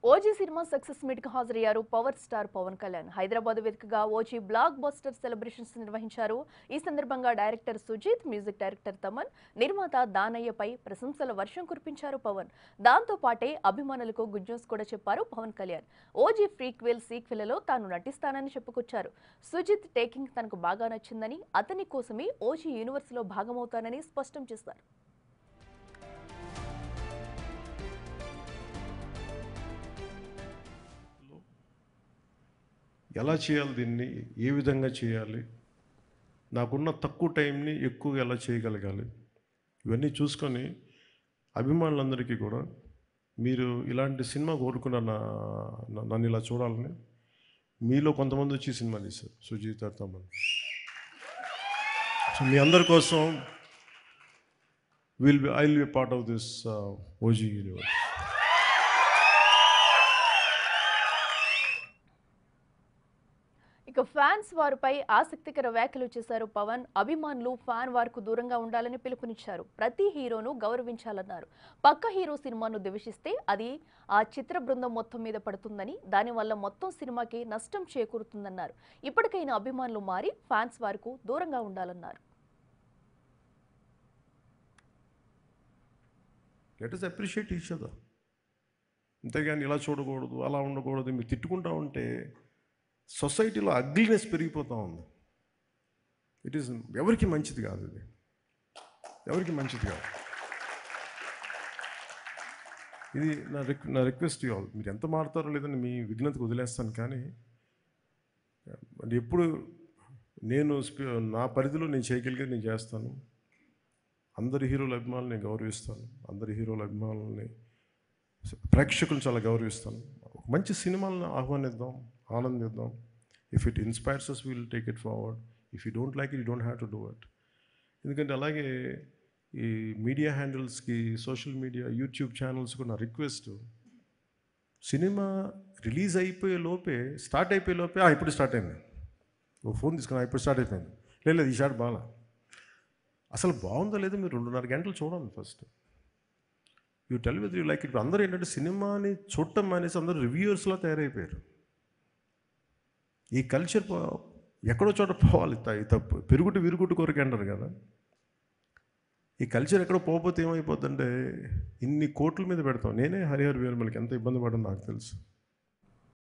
OG cinema success meet కు హాజరయ్యారు power star Pawan Kalyan. Hyderabad వేదికగా ఓజీ బ్లాక్ బస్టర్ సెలబ్రేషన్స్ నిర్వహించారు. ఈ సందర్భంగా director Sujith, music director Thaman, నిర్మాత దానయ్యపై ప్రశంసల వర్షం కురిపించారు పవన్. దాంతో పాటే అభిమానులకు గుడ్ న్యూస్ కూడా చెప్పారు పవన్ కళ్యాణ్. ఓజీ ప్రీక్వెల్, సీక్వెల్లో తాను నటిస్తానని చెప్పుకొచ్చారు. సుజిత్ టేకింగ్ తనకు బాగా నచ్చిందని, అతని కోసమే ఓజీ యూనివర్స్ లో భాగమవుతానని స్పష్టం చేశారు. ఎలా చేయాలి, దీన్ని ఏ విధంగా చేయాలి, నాకున్న తక్కువ టైంని ఎక్కువగా ఎలా చేయగలగాలి, ఇవన్నీ చూసుకొని అభిమానులందరికీ కూడా మీరు ఇలాంటి సినిమా కోరుకున్న నన్ను ఇలా చూడాలని మీలో కొంతమంది వచ్చి సినిమా తీశారు. సుజీత్ తమన్. సో మీ అందరి కోసం I will be part of this OG universe. ఇక ఫ్యాన్స్ వారిపై ఆసక్తికర వ్యాఖ్యలు చేశారు పవన్. అభిమానులు ఫ్యాన్ వార్కు దూరంగా ఉండాలని పిలుపునిచ్చారు. ప్రతి హీరోను గౌరవించాలన్నారు. పక్క హీరో సినిమాను ద్వేషిస్తే అది ఆ చిత్ర బృందం మొత్తం మీద పడుతుందని, దానివల్ల మొత్తం సినిమాకి నష్టం చేకూరుతుందన్నారు. ఇప్పటికైనా అభిమానులు మారి ఫ్యాన్స్ వార్కు దూరంగా ఉండాలన్నారు. Let us appreciate each other. అంతేగాని ఇలా చూడకూడదు, అలా ఉండకూడదు, మీరు తిట్టుకుంటా ఉంటే సొసైటీలో అగ్లీనెస్ పెరిగిపోతూ ఉంది. ఇట్ ఈస్ ఎవరికి మంచిది కాదు, ఇది ఎవరికి మంచిది కాదు. ఇది నా రిక్వెస్ట్ ఆల్. మీరు ఎంత మారుతారో లేదని మీ విఘ్నతకు వదిలేస్తాను. కానీ ఎప్పుడు నేను నా పరిధిలో నేను చేయగలిగేది నేను చేస్తాను. అందరి హీరోల అభిమానులు నేను గౌరవిస్తాను. అందరి హీరోల అభిమానులని, ప్రేక్షకులను చాలా గౌరవిస్తాను. మంచి సినిమాలను ఆహ్వానిద్దాం, ఆనందిద్దాం. If it inspires us, we will take it forward. If you don't like it, you don't have to do it. ఎందుకంటే అలాగే ఈ మీడియా హ్యాండిల్స్కి, సోషల్ మీడియా, యూట్యూబ్ ఛానల్స్కి నా రిక్వెస్ట్, సినిమా రిలీజ్ అయిపోయే లోపే, స్టార్ట్ అయిపోయే లోపే ఇప్పుడు స్టార్ట్ అయింది, ఓ ఫోన్ తీసుకున్నా ఇప్పుడు స్టార్ట్ అయిపోయింది, లేదు ఈ షాట్ బాగా, అసలు బాగుందో లేదో మీరు 2.5 గంటలు చూడండి first. You tell with you like it. అందరూ ఏంటంటే సినిమాని చూడటం మానేసి అందరూ రివ్యూవర్స్లా తయారైపోయారు. ఈ కల్చర్ ఎక్కడో చోట పోవాలి. తప్పు పెరుగుటి విరుగుటి కోరిక అంటారు కదా. ఈ కల్చర్ ఎక్కడో పోకపోతే ఏమైపోద్దంటే ఇన్ని కోట్ల మీద పెడతాం. నేనే హరిహర వీరమలకి ఎంత ఇబ్బంది పడడం నాకు తెలుసు.